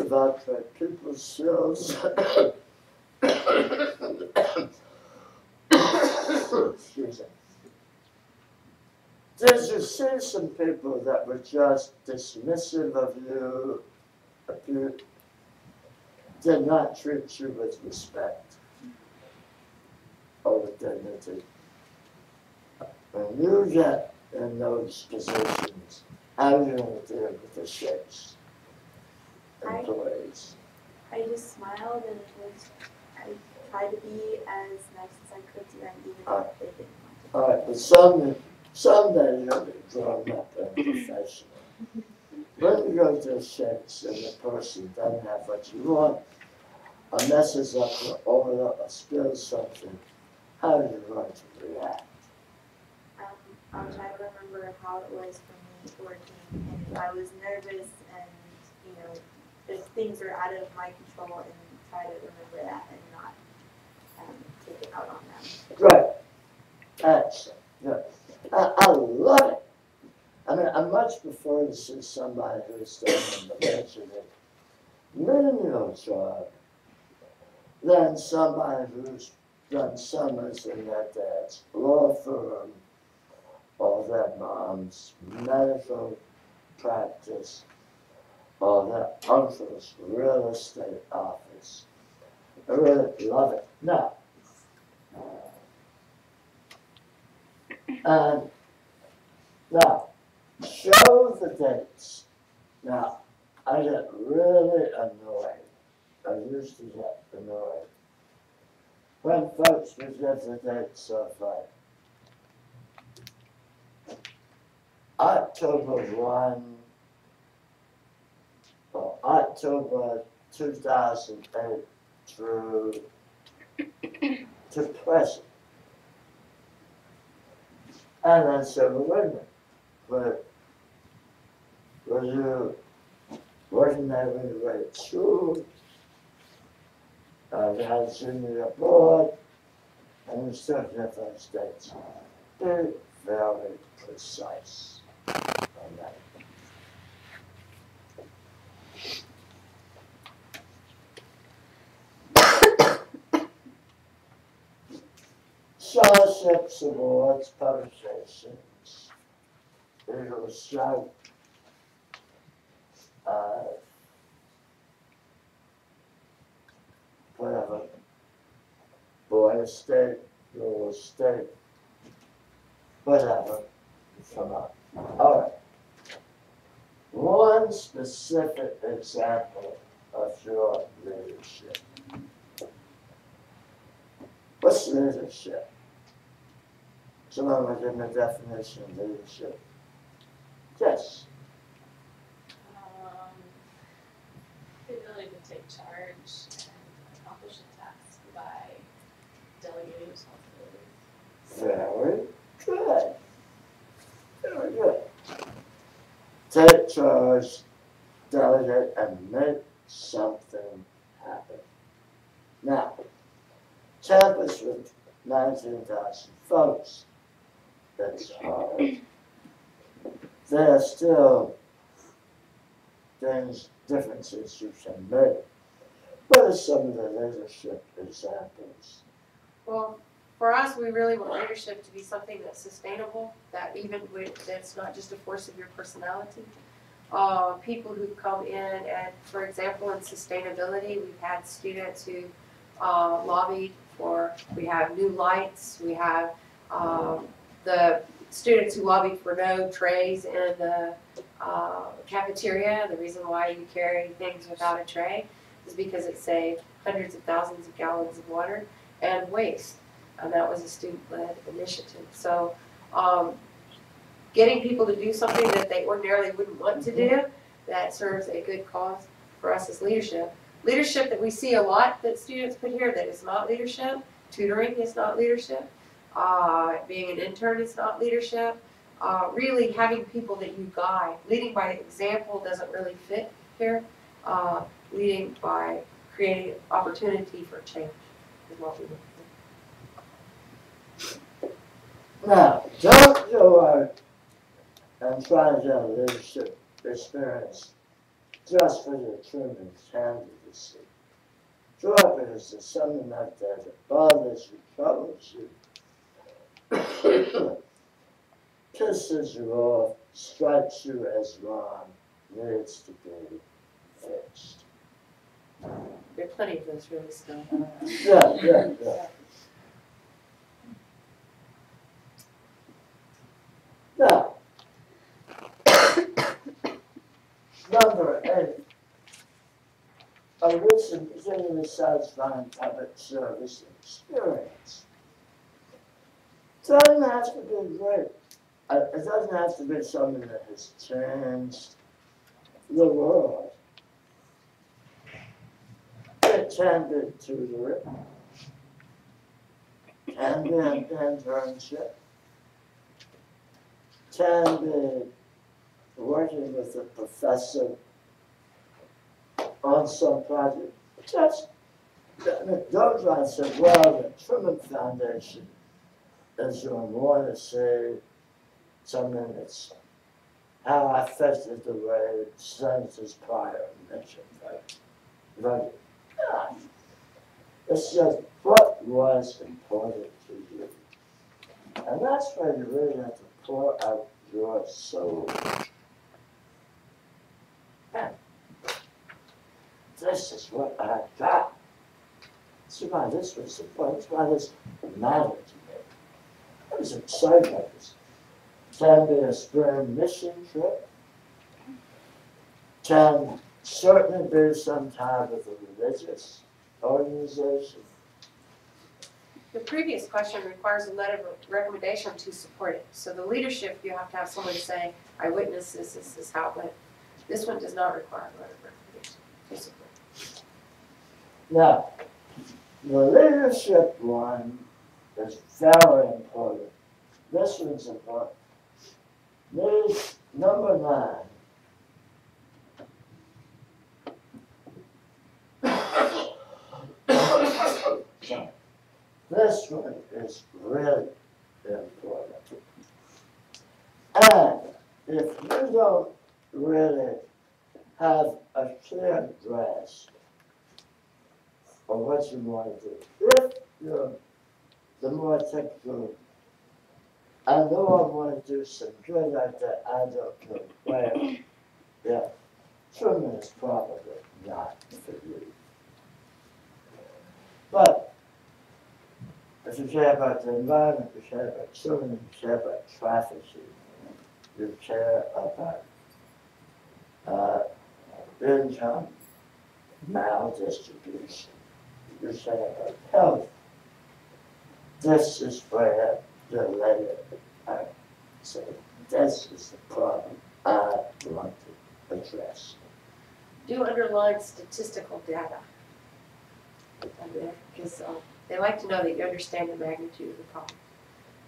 develop people's skills. Excuse me. Did you see some people that were just dismissive of you, did not treat you with respect or with dignity? When you get in those positions, how are you going to deal with the shakes? Employees. I just smiled and I tried to be as nice as I could to them, even if they didn't want to. All right, but someday you'll be grown up and professional. When you go to a shakes and the person doesn't have what you want, or messes up or spills something, how are you going to react? I'll try to remember how it was for me working, and if I was nervous and, you know, if things are out of my control, and try to remember that and not take it out on them. Right. Excellent. Good. I love it. I mean, I much prefer to see somebody who's done the legitimate menial job than somebody who's done summers in their dad's law firm or their mom's medical practice or their uncle's real estate office. I really love it. Now, show the dates. Now, I get really annoyed. I used to get annoyed when folks would give the dates of October 1, or October 2008 through to present. And then said, well, wait a minute, were you working there when you were at school? You had a junior board, and you still get those dates. Be very precise on that. Scholarships, awards, publications, Eagle Scout, whatever, Boy State, Girl State, whatever, come on. All right. One specific example of your leadership. What's leadership? Someone will give me a definition of leadership. Yes. The ability to take charge and accomplish a task by delegating responsibilities. Very good. Very good. Take charge, delegate, and make something happen. Now, campus with 19,000 folks, it's hard. There are still differences you can make. What are some of the leadership examples? Well, for us, we really want leadership to be something that's sustainable, that that's not just a force of your personality. People who come in and, for example, in sustainability, we've had students who lobbied for, we have new lights, we have the students who lobbied for no trays in the cafeteria. The reason why you carry things without a tray is because it saved hundreds of thousands of gallons of water and waste. And that was a student-led initiative. So getting people to do something that they ordinarily wouldn't want to do, that serves a good cause for us as leadership. Leadership that we see a lot that students put here that is not leadership. Tutoring is not leadership. Being an intern is not leadership. Really having people that you guide. Leading by example doesn't really fit here. Leading by creating opportunity for change is what we look for. Now, don't go out and try to get a leadership experience just for the Truman candidacy. Georgia is the something like that bothers you, troubles you, pisses you off, strikes you as wrong, needs to be fixed. There are plenty of those really still. Yeah. Now, number 8, a recent particularly satisfying public service experience. It doesn't have to be great. It doesn't have to be something that has changed the world. It can be tutoring, can be an internship, can be working with a professor on some project. Just, those guys said, well, the Truman Foundation is going to want to see something that's how affected the way Senators Pryor mentioned, right? Yeah. It's just what was important to you. And that's where you really have to pour out your soul. And this is what I got. See why this was important. That's why this mattered to me. I was excited about this. Can be a spring mission trip. Can certainly be some type of a religious organization. The previous question requires a letter of recommendation to support it. So the leadership, you have to have someone say, I witnessed this is how it went. This one does not require a letter of recommendation to support it. Now, the leadership one is very important. This one's important. This, number 9. This one is really important. And if you don't really have a clear grasp of what you want to do, if you're the more technical, I know I want to do some good like that, I don't know where. Yeah, Truman is probably not for you. But if you care about the environment, you care about children, you care about trafficking, you care about income maldistribution, you care about health. This is where the layer I say, this is the problem I want to address. Do underline statistical data. Because they like to know that you understand the magnitude of the problem.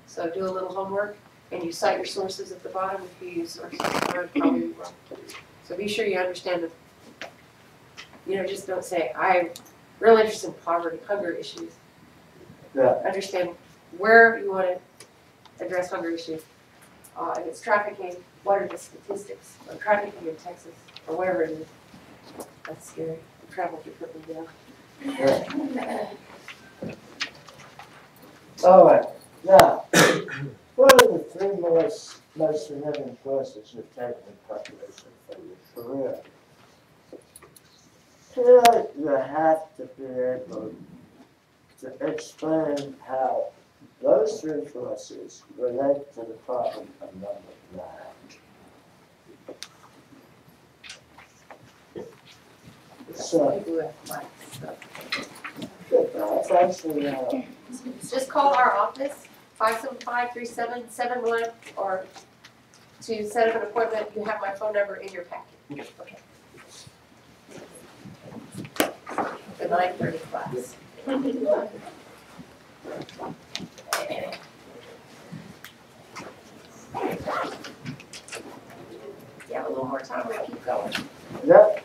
So do a little homework, and you cite your sources at the bottom if you use sources. I would probably be wrong. So be sure you understand the, just don't say, I'm real interested in poverty, hunger issues. Yeah. Understand where you want to address hunger issues. If it's trafficking, what are the statistics of trafficking in Texas, or wherever it is. That's scary. Travel to put me down. Yeah. All right. Now, what are the 3 most significant courses you've taken in preparation for your career? Here you have to be able to explain how those 3 courses relate to the problem of number 9. So, that's actually just call our office, 575-3771, or to set up an appointment. You have my phone number in your packet. Okay. The 9:30 class. You have a little more time to keep going. Yep.